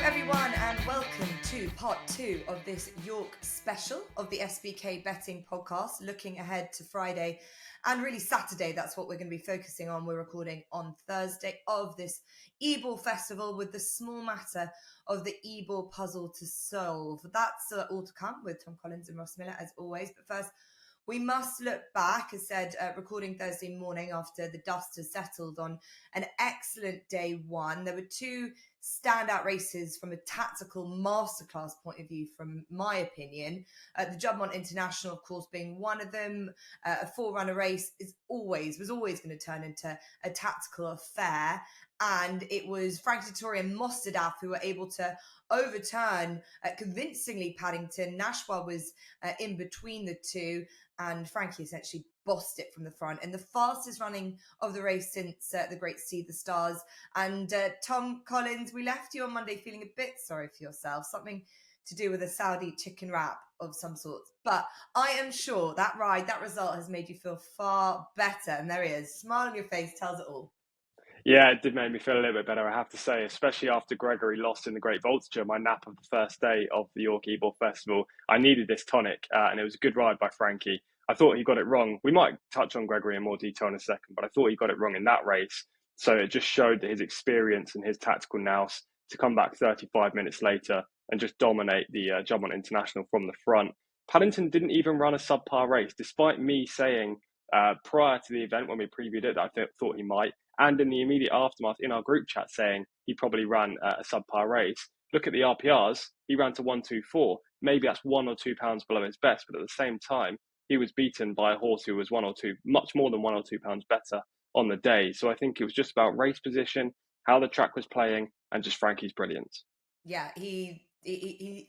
everyone, and welcome to part 2 of this York special of the SBK Betting Podcast, looking ahead to Friday and really Saturday. That's what we're going to be focusing on. We're recording on Thursday of this Ebor Festival with the small matter of the Ebor puzzle to solve. That's all to come with Tom Collins and Ross Miller, as always. But first, we must look back, as said, recording Thursday morning after the dust has settled on an excellent day one. There were two standout races from a tactical masterclass point of view, from my opinion. The Juddmonte International, of course, being one of them. A four-runner race was always going to turn into a tactical affair. And it was Frankie Dettori and Mostahdaf who were able to overturn convincingly Paddington. Nashwa was in between the two, and Frankie essentially bossed it from the front. And the fastest running of the race since the Great See the Stars. And Tom Collins, we left you on Monday feeling a bit sorry for yourself, something to do with a Saudi chicken wrap of some sort. But I am sure that result has made you feel far better. And there he is, smile on your face, tells it all. Yeah, it did make me feel a little bit better, I have to say, especially after Gregory lost in the Great Voltigeur, my nap of the first day of the York Ebor Festival. I needed this tonic, and it was a good ride by Frankie. I thought he got it wrong. We might touch on Gregory in more detail in a second, but I thought he got it wrong in that race. So it just showed that his experience and his tactical nous to come back 35 minutes later and just dominate the Juddmonte International from the front. Paddington didn't even run a subpar race, despite me saying prior to the event when we previewed it that I thought he might, and in the immediate aftermath in our group chat saying he probably ran a subpar race. Look at the RPRs, he ran to 124. Maybe that's 1 or 2 pounds below his best, but at the same time, he was beaten by a horse who was much more than 1 or 2 pounds better on the day. So I think it was just about race position, how the track was playing, and just Frankie's brilliance. Yeah, he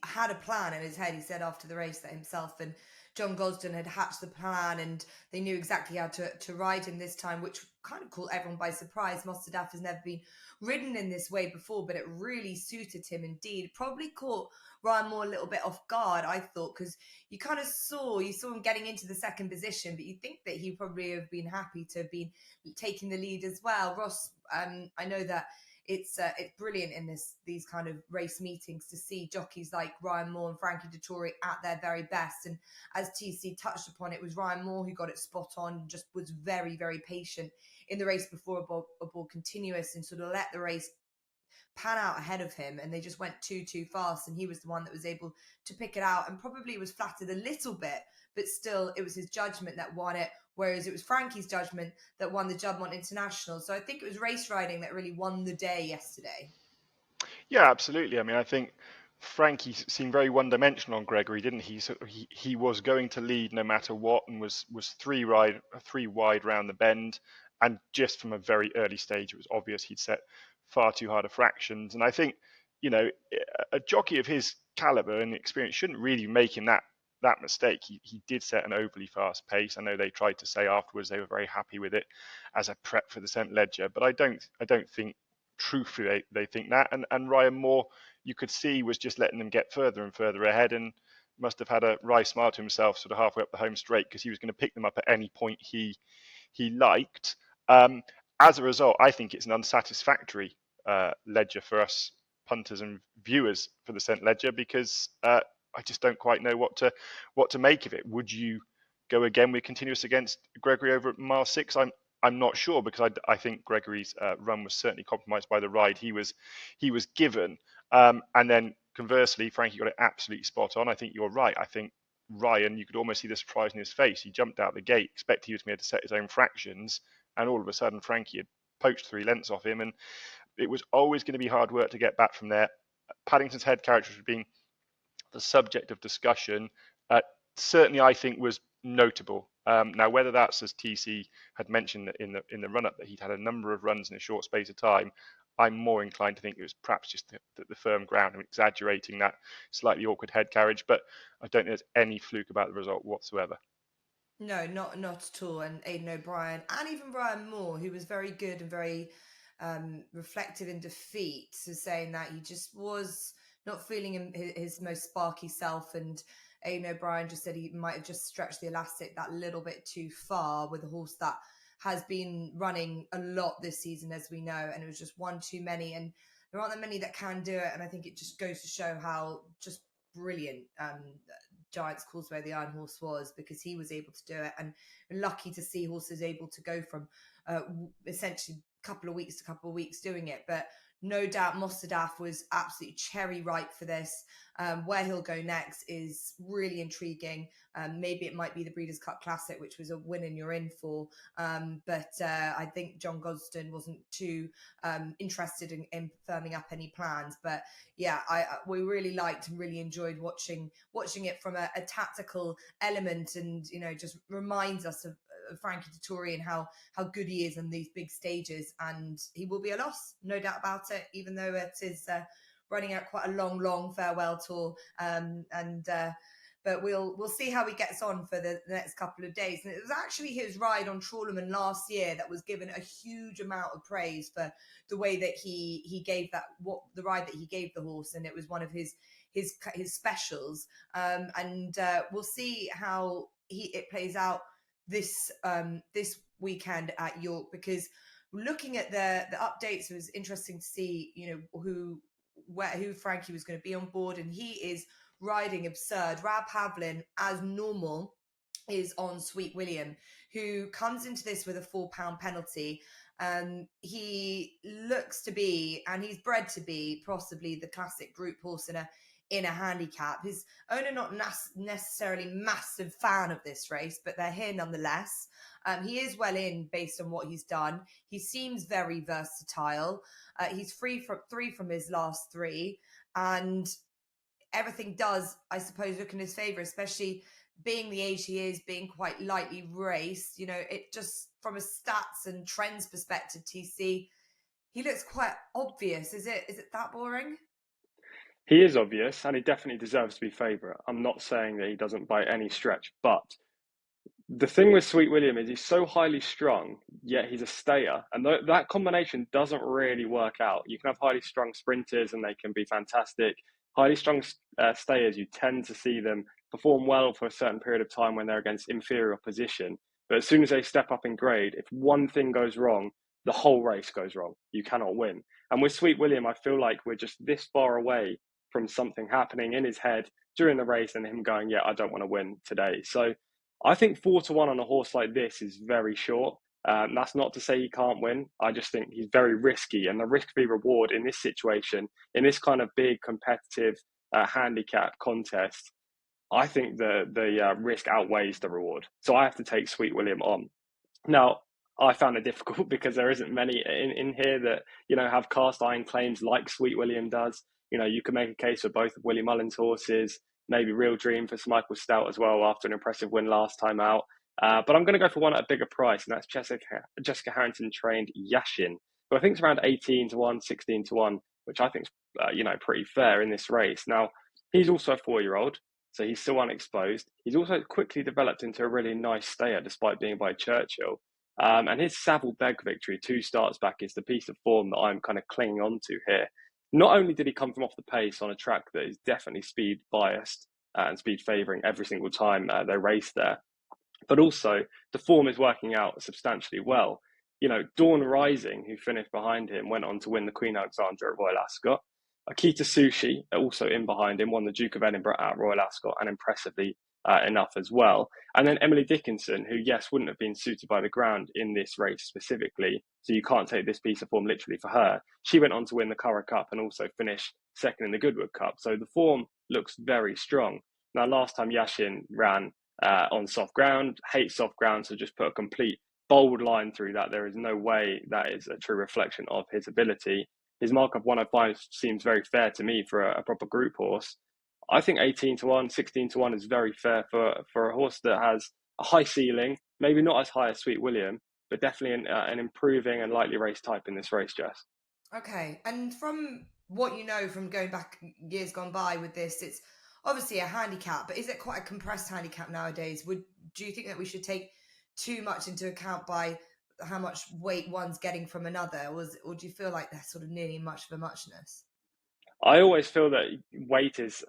had a plan in his head. He said after the race that himself and John Gosden had hatched the plan and they knew exactly how to ride him this time, which kind of caught everyone by surprise. Mostahdaf has never been ridden in this way before, but it really suited him indeed. Probably caught Ryan Moore a little bit off guard, I thought, because you kind of saw him getting into the second position, but you think that he probably have been happy to have been taking the lead as well. Ross, I know that it's brilliant in these kind of race meetings to see jockeys like Ryan Moore and Frankie Dettori at their very best. And as TC touched upon, it was Ryan Moore who got it spot on and just was very, very patient in the race before a ball continuous and sort of let the race pan out ahead of him, and they just went too fast, and he was the one that was able to pick it out and probably was flattered a little bit, but still it was his judgment that won it, whereas it was Frankie's judgment that won the Juddmonte International. So I think it was race riding that really won the day yesterday. Yeah, absolutely. I mean, I think Frankie seemed very one-dimensional on Gregory, didn't he? So he was going to lead no matter what, and was three wide round the bend, and just from a very early stage, it was obvious he'd set far too hard of fractions. And I think, a jockey of his caliber and experience shouldn't really be making that mistake. He did set an overly fast pace. I know they tried to say afterwards they were very happy with it as a prep for the St. Leger, but I don't think truthfully they think that. And Ryan Moore, you could see, was just letting them get further and further ahead, and must have had a wry smile to himself sort of halfway up the home straight, because he was going to pick them up at any point he liked. As a result, I think it's an unsatisfactory ledger for us punters and viewers for the St. Leger, because I just don't quite know what to make of it. Would you go again with continuous against Gregory over at mile 6? I'm not sure, because I think Gregory's run was certainly compromised by the ride he was given. And then conversely, Frankie got it absolutely spot on. I think you're right. I think Ryan, you could almost see the surprise in his face. He jumped out the gate, expecting he was going to set his own fractions, and all of a sudden Frankie had poached 3 lengths off him, and it was always going to be hard work to get back from there. Paddington's head carriage, which had been the subject of discussion, certainly I think was notable. Now, whether that's, as TC had mentioned in the run-up, that he'd had a number of runs in a short space of time, I'm more inclined to think it was perhaps just the firm ground and exaggerating that slightly awkward head carriage. But I don't think there's any fluke about the result whatsoever. No, not at all. And Aidan O'Brien and even Ryan Moore, who was very good and very reflective in defeat, so saying that he just was not feeling his most sparky self. And Aidan O'Brien just said he might have just stretched the elastic that little bit too far with a horse that has been running a lot this season, as we know, and it was just one too many. And there aren't that many that can do it, and I think it just goes to show how just brilliant Giants Causeway, the Iron Horse, was, because he was able to do it, and lucky to see horses able to go from essentially couple of weeks doing it. But no doubt Mostahdaf was absolutely cherry ripe for this. Where he'll go next is really intriguing. Maybe it might be the Breeders' Cup Classic, which was a win and you're in for. But I think John Gosden wasn't too interested in firming up any plans. But yeah, we really liked and really enjoyed watching it from a tactical element, and just reminds us of Frankie Dettori and how good he is on these big stages. And he will be a loss, no doubt about it, even though it is running out quite a long farewell tour. But we'll see how he gets on for the next couple of days. And it was actually his ride on Trawlerman last year that was given a huge amount of praise for the way that he gave the ride that he gave the horse, and it was one of his specials. And we'll see how it plays out this weekend at York, because looking at the updates, it was interesting to see who Frankie was going to be on board, and he is riding absurd. Rab Pavlin, as normal, is on Sweet William, who comes into this with a £4 penalty. He looks to be, and he's bred to be, possibly the classic group horse in a handicap. His owner not necessarily massive fan of this race, but they're here nonetheless. He is well in based on what he's done. He seems very versatile. He's three from his last three, and everything does, I suppose, look in his favour, especially being the age he is, being quite lightly raced. It just, from a stats and trends perspective, TC, he looks quite obvious. Is it that boring? He is obvious, and he definitely deserves to be favourite. I'm not saying that he doesn't by any stretch, but the thing with Sweet William is he's so highly strung, yet he's a stayer, and that combination doesn't really work out. You can have highly strung sprinters, and they can be fantastic. Highly strung stayers, you tend to see them perform well for a certain period of time when they're against inferior opposition. But as soon as they step up in grade, if one thing goes wrong, the whole race goes wrong. You cannot win. And with Sweet William, I feel like we're just this far away from something happening in his head during the race and him going, yeah, I don't want to win today. So I think 4-1 on a horse like this is very short. That's not to say he can't win. I just think he's very risky, and the risk-free reward in this situation, in this kind of big competitive handicap contest, I think the risk outweighs the reward. So I have to take Sweet William on. Now, I found it difficult because there isn't many in here that have cast iron claims like Sweet William does. You can make a case for both of Willie Mullins' horses, maybe Real Dream for Sir Michael Stout as well after an impressive win last time out. But I'm going to go for one at a bigger price, and that's Jessica Harrington trained Yashin, who I think is around 18-1, 16-1, which I think is pretty fair in this race. Now, he's also a 4-year-old, so he's still unexposed. He's also quickly developed into a really nice stayer despite being by Churchill. And his Savile Beg victory 2 starts back is the piece of form that I'm kind of clinging on to here. Not only did he come from off the pace on a track that is definitely speed biased and speed favouring every single time they race there, but also the form is working out substantially well. Dawn Rising, who finished behind him, went on to win the Queen Alexandra at Royal Ascot. Akita Sushi, also in behind him, won the Duke of Edinburgh at Royal Ascot, and impressively enough as well. And then Emily Dickinson, who, yes, wouldn't have been suited by the ground in this race specifically, so you can't take this piece of form literally for her. She went on to win the Curragh Cup and also finish second in the Goodwood Cup. So the form looks very strong. Now, last time Yashin ran on soft ground, hates soft ground, so just put a complete bold line through that. There is no way that is a true reflection of his ability. His mark of 105 seems very fair to me for a proper group horse. I think 18-1, 16-1 is very fair for a horse that has a high ceiling, maybe not as high as Sweet William, but definitely an improving and lightly raced type in this race, Jess. Okay, and from what you know from going back years gone by with this, it's obviously a handicap, but is it quite a compressed handicap nowadays? Do you think that we should take too much into account by how much weight one's getting from another, or do you feel like they're sort of nearly much of a muchness? I always feel that weight is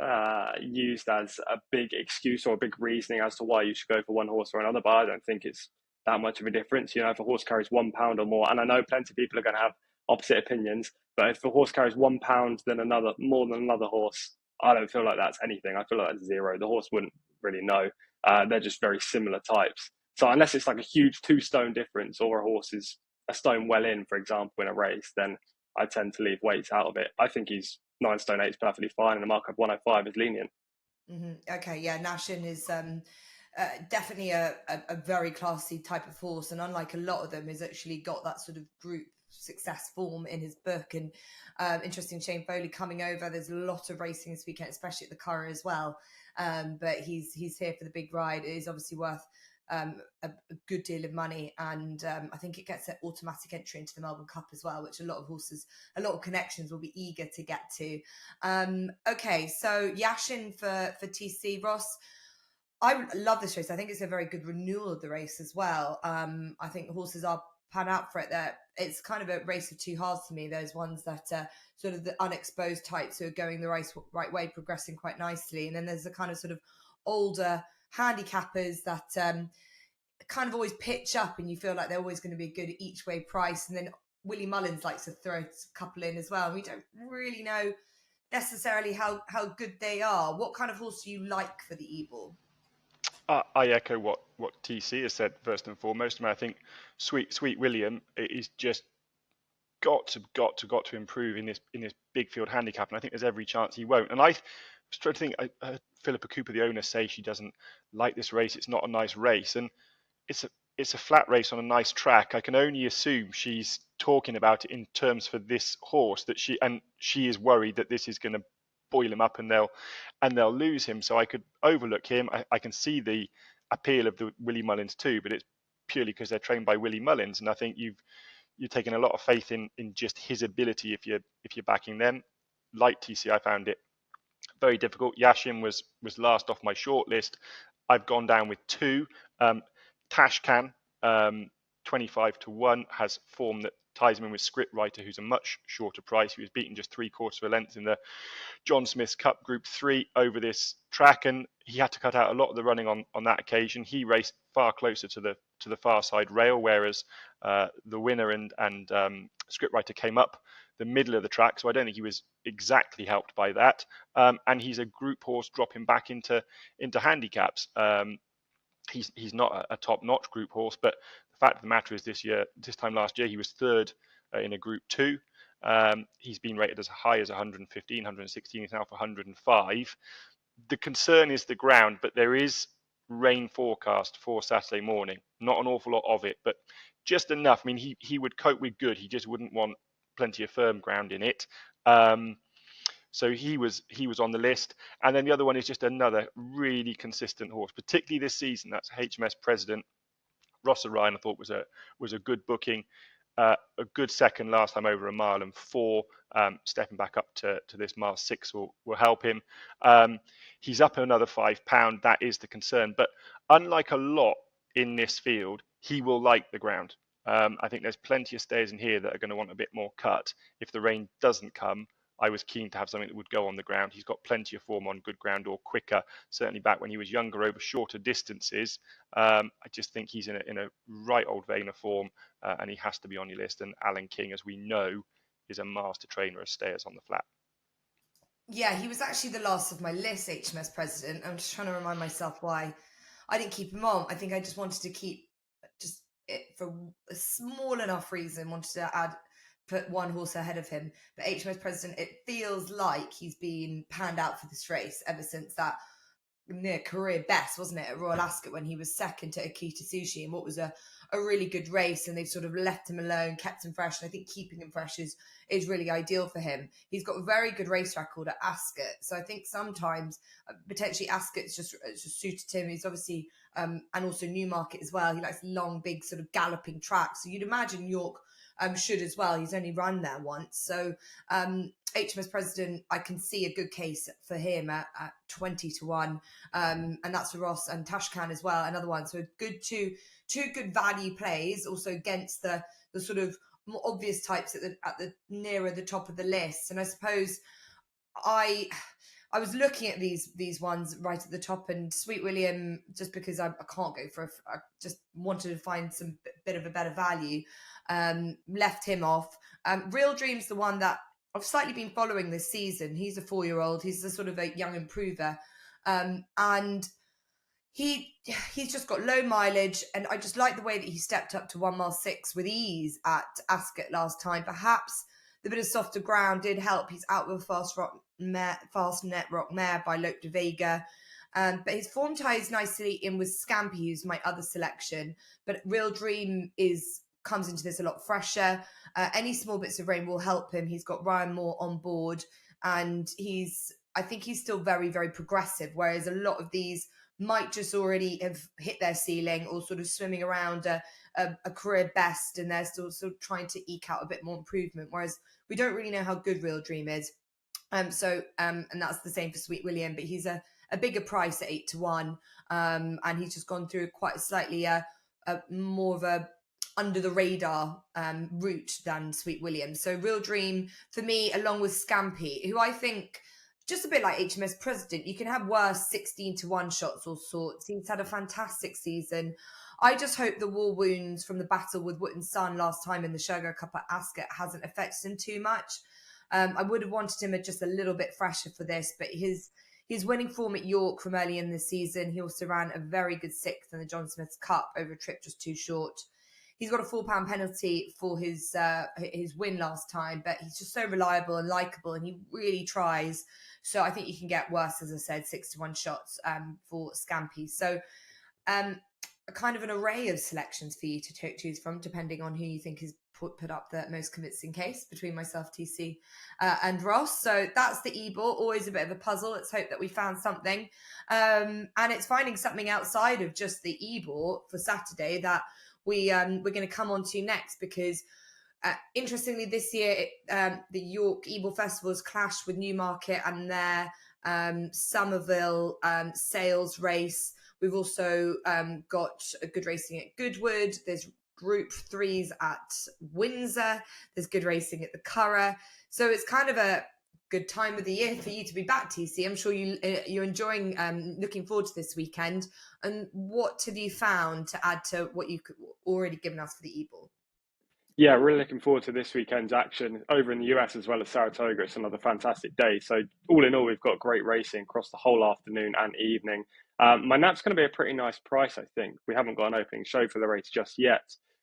used as a big excuse or a big reasoning as to why you should go for one horse or another, but I don't think it's that much of a difference. If a horse carries £1 or more, and I know plenty of people are going to have opposite opinions. But if a horse carries £1 than another, more than another horse, I don't feel like that's anything. I feel like that's zero. The horse wouldn't really know. They're just very similar types. So unless it's like a huge 2 stone difference, or a horse is a stone well in, for example, in a race, then I tend to leave weights out of it. I think he's 9 stone 8 is perfectly fine, and a mark of 105 is lenient. Okay, yeah, Nashin is definitely a very classy type of horse, and unlike a lot of them, has actually got that sort of group success form in his book. And interesting, Shane Foley coming over. There's a lot of racing this weekend, especially at the Curragh as well. But he's here for the big ride. It is obviously worth a good deal of money, and I think it gets an automatic entry into the Melbourne Cup as well, which a lot of connections will be eager to get to. Okay, so Yashin for TC. Ross, I love this race. I think it's a very good renewal of the race as well. I think horses are pan out for it. There, it's kind of a race of two halves to me. There's ones that are sort of the unexposed types who are going the right way, progressing quite nicely, and then there's the kind of sort of older handicappers that kind of always pitch up, and you feel like they're always going to be a good each way price. And then Willie Mullins likes to throw a couple in as well. And we don't really know necessarily how good they are. What kind of horse do you like for the Ebor? I echo what TC has said first and foremost. I mean, I think Sweet William is just got to improve in this big field handicap, and I think there's every chance he won't. And I was trying to think. I heard Philippa Cooper, the owner, say she doesn't like this race. It's not a nice race, and it's a flat race on a nice track. I can only assume she's talking about it in terms for this horse, that she is worried that this is going to boil him up and they'll lose him. So I could overlook him. I can see the appeal of the Willie Mullins too, but it's purely because they're trained by Willie Mullins, and I think you're taking a lot of faith in just his ability if you're backing them. Like TC, I found it very difficult. Yashin was last off my short list. I've gone down with 2. Tashcan, 25-1, has form that ties him in with Scriptwriter, who's a much shorter price. He was beaten just 3/4 of a length in the John Smith's Cup Group 3 over this track, and he had to cut out a lot of the running on that occasion. He raced far closer to the far side rail, whereas the winner and Scriptwriter came up the middle of the track, so I don't think he was exactly helped by that. And he's a group horse dropping back into handicaps. He's not a top-notch group horse, but the fact of the matter is this time last year, he was third in a Group 2. He's been rated as high as 115, 116. He's now for 105. The concern is the ground, but there is rain forecast for Saturday morning. Not an awful lot of it, but just enough. I mean, he would cope with good. He just wouldn't want plenty of firm ground in it. So he was on the list. And then the other one is just another really consistent horse, particularly this season. That's HMS President. Ross Ryan, I thought, was a good booking. A good second last time over a mile, and 4 stepping back up to this mile 6 will help him. He's up another £5. That is the concern. But unlike a lot in this field, he will like the ground. I think there's plenty of stayers in here that are going to want a bit more cut. If the rain doesn't come, I was keen to have something that would go on the ground. He's got plenty of form on good ground or quicker, certainly back when he was younger over shorter distances. I just think he's in a right old vein of form, and he has to be on your list. And Alan King, as we know, is a master trainer of stayers on the flat. Yeah, he was actually the last of my list, HMS President. I'm just trying to remind myself why I didn't keep him on. I think I just wanted to keep just it for a small enough reason, wanted to put one horse ahead of him. But HMS President, it feels like he's been panned out for this race ever since that near career best, wasn't it, at Royal Ascot, when he was second to Akita Sushi, and what was a really good race. And they've sort of left him alone, kept him fresh, and I think keeping him fresh is really ideal for him. He's got a very good race record at Ascot, so I think sometimes potentially Ascot's just suited him. He's obviously and also Newmarket as well. He likes long, big sort of galloping tracks, so you'd imagine York should as well. He's only run there once. So HMS President, I can see a good case for him at 20-1. And that's for Ross, and Tashcan as well, another one. So good two good value plays, also against the sort of more obvious types at the nearer the top of the list. And I suppose I I was looking at these ones right at the top, and Sweet William, just because I can't go for I just wanted to find some bit of a better value, left him off. Real Dream's the one that I've slightly been following this season. He's a 4-year-old. He's a sort of a young improver, and he's just got low mileage, and I just like the way that he stepped up to 1 mile 6 with ease at Ascot last time. Perhaps the bit of softer ground did help. He's out with Fast Net Rock Mare by Lope de Vega. But his form ties nicely in with Scampy, who's my other selection. But Real Dream comes into this a lot fresher. Any small bits of rain will help him. He's got Ryan Moore on board, and I think he's still very, very progressive, whereas a lot of these might just already have hit their ceiling or sort of swimming around a career best, and they're still sort of trying to eke out a bit more improvement, whereas we don't really know how good Real Dream is. And that's the same for Sweet William, but he's a bigger price at 8-1, and he's just gone through quite a slightly more of a under the radar route than Sweet William. So Real Dream for me, along with Scampy, who I think, just a bit like HMS President, you can have worse 16-1 shots all sorts. He's had a fantastic season. I just hope the war wounds from the battle with Wootton Sun last time in the Sugar Cup at Ascot hasn't affected him too much. I would have wanted him just a little bit fresher for this, but his winning form at York from early in the season, he also ran a very good 6th in the John Smith's Cup over a trip just too short. He's got a £4 penalty for his win last time, but he's just so reliable and likeable, and he really tries. So I think you can get worse, as I said, 6-1 shots for Scampy. So a kind of an array of selections for you to choose from, depending on who you think has put up the most convincing case between myself, TC, and Ross. So that's the Ebor, always a bit of a puzzle. Let's hope that we found something. And it's finding something outside of just the Ebor for Saturday that we're going to come on to next, because interestingly this year the York Ebor Festivals clashed with Newmarket and their Somerville sales race. We've also got a good racing at Goodwood. There's Group 3s at Windsor. There's good racing at the Curragh. So it's kind of a good time of the year for you to be back, TC. I'm sure you're enjoying, looking forward to this weekend. And what have you found to add to what you've already given us for the Ebor? Yeah, really looking forward to this weekend's action over in the US as well as Saratoga. It's another fantastic day. So all in all, we've got great racing across the whole afternoon and evening. My nap's going to be a pretty nice price, I think. We haven't got an opening show for the race just yet.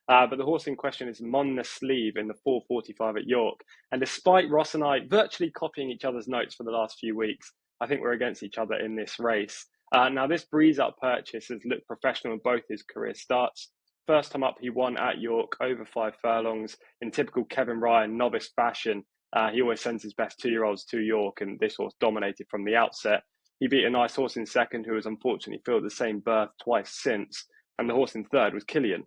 But the horse in question is Mon the Sleeve in the 4:45 at York. And despite Ross and I virtually copying each other's notes for the last few weeks, I think we're against each other in this race. Now, this breeze-up purchase has looked professional in both his career starts. First time up, he won at York over 5 furlongs in typical Kevin Ryan novice fashion. He always sends his best 2-year-olds to York, and this horse dominated from the outset. He beat a nice horse in second, who has unfortunately filled the same berth twice since. And the horse in third was Killian,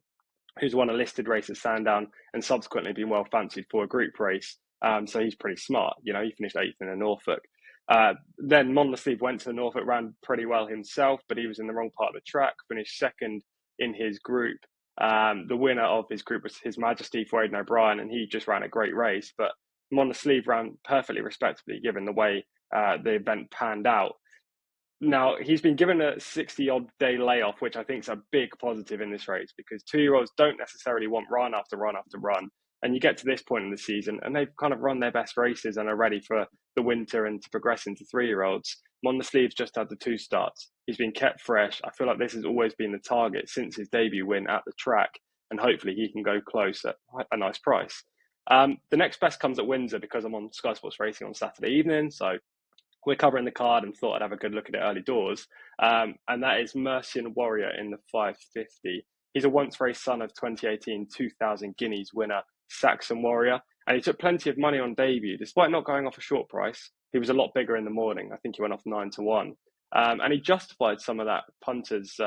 who's won a listed race at Sandown and subsequently been well fancied for a group race. So he's pretty smart. You know, he finished 8th in the Norfolk. Then Mon the Sleeve went to the Norfolk, ran pretty well himself, but he was in the wrong part of the track, finished second in his group. The winner of his group was His Majesty for Aidan O'Brien, and he just ran a great race. But Mon the Sleeve ran perfectly respectably given the way the event panned out. Now, he's been given a 60-odd day layoff, which I think is a big positive in this race, because 2-year-olds don't necessarily want run after run after run. And you get to this point in the season and they've kind of run their best races and are ready for the winter and to progress into 3-year-olds. Mon the Sleeve's just had the 2 starts. He's been kept fresh. I feel like this has always been the target since his debut win at the track, and hopefully he can go close at a nice price. The next best comes at Windsor, because I'm on Sky Sports Racing on Saturday evening, so we're covering the card and thought I'd have a good look at it early doors. And that is Mercian Warrior in the 550. He's a once-raced son of 2018 2,000 guineas winner Saxon Warrior, and he took plenty of money on debut. Despite not going off a short price, he was a lot bigger in the morning. I think he went off 9-1. And he justified some of that punter's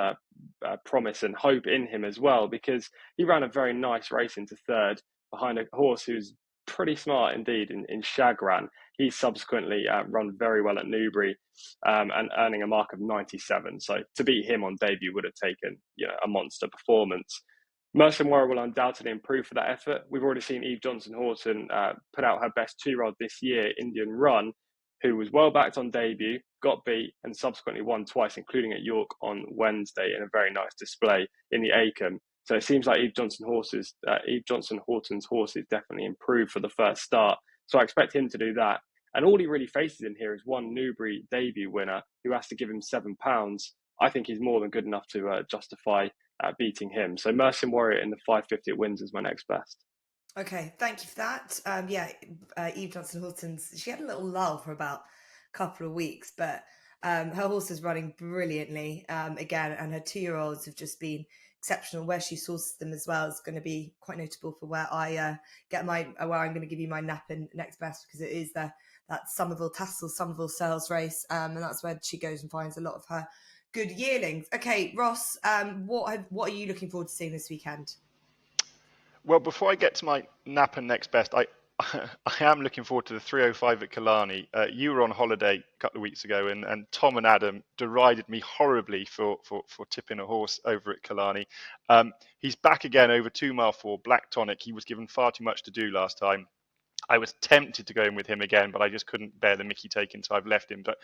promise and hope in him as well, because he ran a very nice race into third behind a horse who's pretty smart indeed in Shagran. He's subsequently run very well at Newbury and earning a mark of 97. So to beat him on debut would have taken a monster performance. Mercian Warrior will undoubtedly improve for that effort. We've already seen Eve Johnson-Horton put out her best 2-year-old this year, Indian Run, who was well backed on debut, got beat, and subsequently won twice, including at York on Wednesday in a very nice display in the Acomb. So it seems like Eve Johnson Horton's horses definitely improved for the first start. So I expect him to do that. And all he really faces in here is one Newbury debut winner who has to give him £7. I think he's more than good enough to justify beating him. So Mersin Warrior in the 550 at Windsor is my next best. Okay, thank you for that. Eve Johnson Horton's, she had a little lull for about a couple of weeks, but her horse is running brilliantly again, and her 2-year-olds have just been exceptional. Where she sources them as well is going to be quite notable for where I get where I'm going to give you my nap in next best, because it is that Somerville sales race, and that's where she goes and finds a lot of her good yearlings. Okay, Ross, what are you looking forward to seeing this weekend? Well, before I get to my nap and next best, I am looking forward to the 305 at Killarney. You were on holiday a couple of weeks ago, and Tom and Adam derided me horribly for tipping a horse over at Killarney. He's back again over 2 mile 4, Black Tonic. He was given far too much to do last time. I was tempted to go in with him again, but I just couldn't bear the Mickey taking, so I've left him. But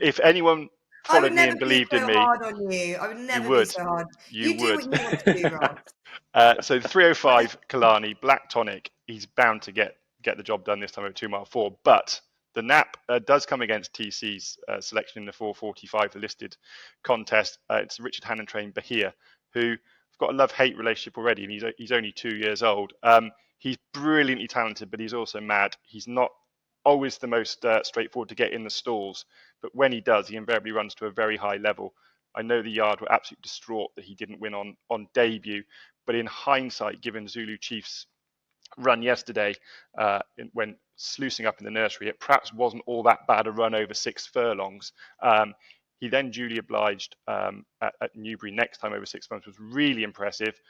if anyone followed me and believed in me, hard on you. I would never be so hard. You do would. what you want to do, Ross. So the 305 Killarney, Black Tonic, he's bound to get the job done this time over 2 mile 4. But the nap does come against TC's selection in the 445, the listed contest. It's Richard Hannon trained Bahia, who I've got a love-hate relationship already, and he's only 2 years old. He's brilliantly talented, but he's also mad. He's not always the most straightforward to get in the stalls, but when he does, he invariably runs to a very high level. I know the yard were absolutely distraught that he didn't win on debut, but in hindsight, given Zulu Chief's run yesterday, when sluicing up in the nursery, it perhaps wasn't all that bad a run over 6 furlongs. He then duly obliged at Newbury next time over 6 furlongs, was really impressive.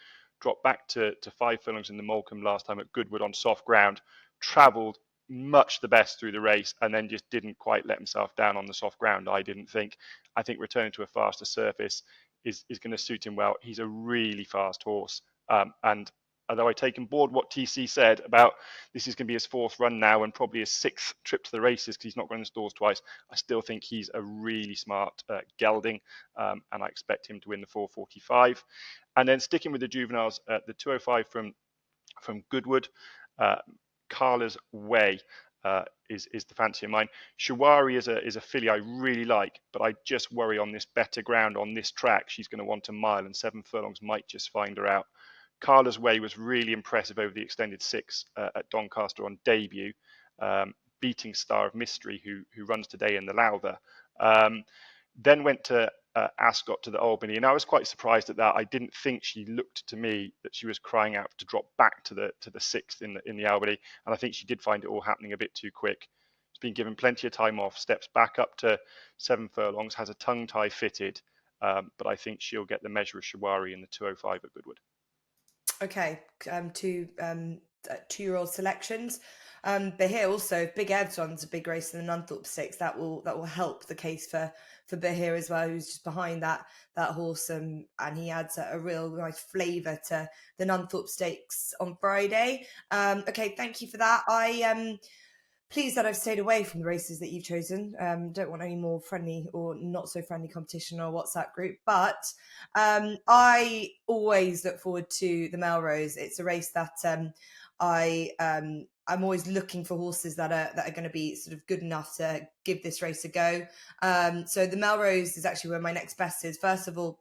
Dropped back to 5 furlongs in the Molecombe last time at Goodwood on soft ground, travelled much the best through the race, and then just didn't quite let himself down on the soft ground. I think returning to a faster surface is going to suit him well. He's a really fast horse, and although I take on board what TC said about this is going to be his 4th run now and probably his 6th trip to the races because he's not going to the stalls twice, I still think he's a really smart gelding, and I expect him to win the 445. And then sticking with the juveniles, the 205 from Goodwood, Carla's Way is the fancy of mine. Shawari is a filly I really like, but I just worry on this better ground, on this track, she's going to want a mile, and 7 furlongs might just find her out. Carla's Way was really impressive over the extended 6 at Doncaster on debut, beating Star of Mystery, who runs today in the Lowther. Then went to Ascot to the Albany, and I was quite surprised at that. I didn't think she looked to me that she was crying out to drop back to the 6th in the Albany, and I think she did find it all happening a bit too quick. She's been given plenty of time off, steps back up to 7 furlongs, has a tongue tie fitted, but I think she'll get the measure of Shawari in the 205 at Goodwood. Okay, 2-year-old selections. But here also, Big Ev's runs a big race in the Nunthorpe Stakes. That will help the case for Bahir as well, who's just behind that horse, and he adds a real nice flavour to the Nunthorpe Stakes on Friday. Okay, thank you for that. I am pleased that I've stayed away from the races that you've chosen. Don't want any more friendly or not so friendly competition on our WhatsApp group. But I always look forward to the Melrose. It's a race that I'm always looking for horses that are going to be sort of good enough to give this race a go. So the Melrose is actually where my next best is. First of all,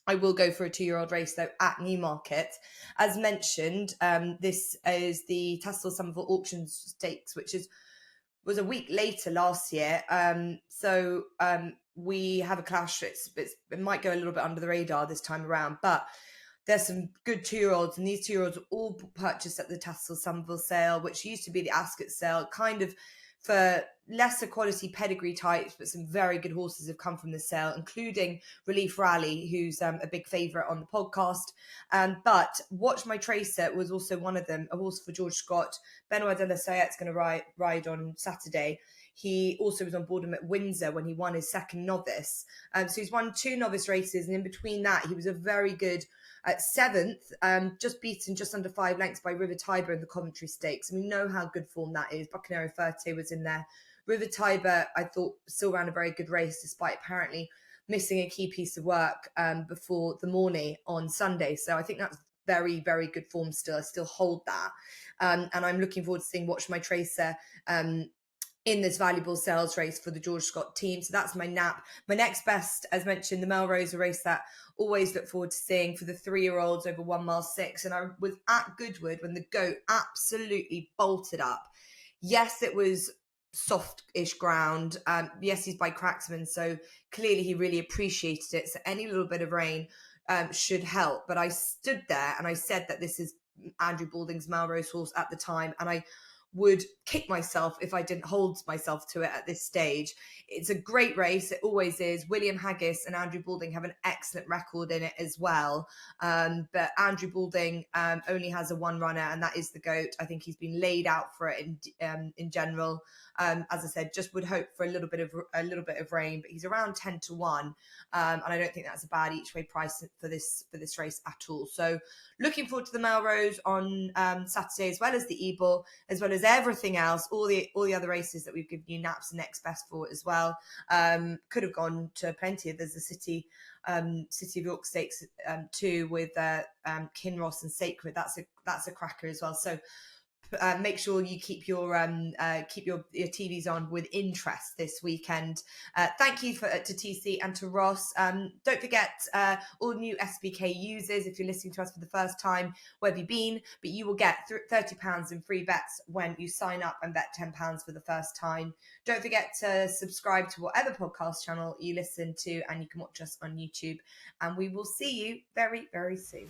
I will go for a 2-year-old race though at Newmarket. As mentioned, this is the Tassil Somerville Auction Stakes, which was a week later last year. So we have a clash. It might go a little bit under the radar this time around, but there's some good 2-year-olds, and these 2-year-olds were all purchased at the Tassil Somerville sale, which used to be the Ascot sale, kind of for lesser quality pedigree types, but some very good horses have come from the sale, including Relief Rally, who's a big favourite on the podcast. But Watch My Tracer was also one of them, a horse for George Scott. Benoit de la Sayette's going to ride on Saturday. He also was on board him at Windsor when he won his 2nd novice. So he's won 2 novice races, and in between that, he was a very good at 7th, just beaten just under 5 lengths by River Tiber in the Coventry Stakes. And we know how good form that is. Bucanero Ferte was in there River Tiber, I thought, still ran a very good race despite apparently missing a key piece of work before the morning on Sunday. So I think that's very, very good form still. I still hold that. And I'm looking forward to seeing Watch My Tracer in this valuable sales race for the George Scott team. So that's my nap. My next best, as mentioned, the Melrose, a race that always look forward to seeing for the 3-year-olds over 1 mile 6. And I was at Goodwood when the goat absolutely bolted up. Yes, it was soft-ish ground. Yes, he's by Cracksman, so clearly he really appreciated it. So any little bit of rain should help. But I stood there and I said that this is Andrew Balding's Melrose horse at the time, and I would kick myself if I didn't hold myself to it at this stage. It's a great race. It always is. William Haggis and Andrew Balding have an excellent record in it as well. But Andrew Balding only has a 1 runner, and that is the goat. I think he's been laid out for it in general. As I said, just would hope for a little bit of rain, but he's around 10-1, and I don't think that's a bad each way price for this race at all. So looking forward to the Melrose on Saturday, as well as the Ebor, as well as everything else, all the other races that we've given you naps and next best for as well. Could have gone to plenty of. There's the City of York Stakes too with Kinross and Sacred. That's a cracker as well. So make sure you keep your TVs on with interest this weekend. Thank you to TC and to Ross. Don't forget all new SBK users, if you're listening to us for the first time, where have you been? But you will get £30 in free bets when you sign up and bet £10 for the first time. Don't forget to subscribe to whatever podcast channel you listen to, and you can watch us on YouTube. And we will see you very, very soon.